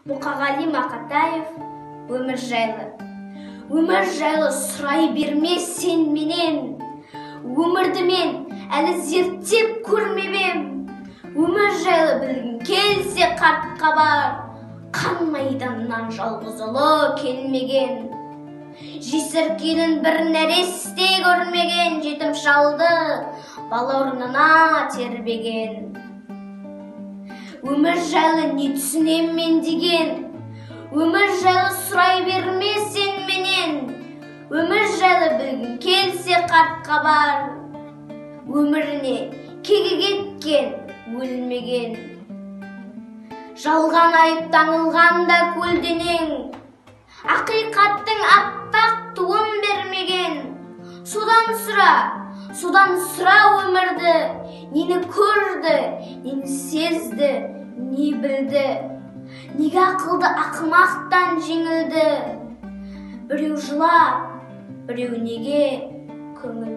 Мұқағали Мақатаев өмір жайлы. Өмір жайлы сұрай бермес сен менен. Өмірді мен әлі зерттеп көрмебем. Өмір жайлы білгің келсе қартқа бар. Қан майданнан жалғыз ұлы келмеген. Жесіркелін бір нәресте көрмеген. Жетім шалды бауырына тербеген. Өмір жайлы не түсінем мен деген. Өмір жайлы сұрай берме сен менен. Өмір жайлы білгің келсе қартқа бар. Өміріне кегі кеткен, өлмеген. Жалған айып таңылғанда көлденең. Ақиқаттың аппақ туын бермеген. Содан сұра өмірді. Нені көрді, нені сезді, не білді. Неге ақылды ақымақтан жеңілді. Біреу жылап, біреу неге көңіл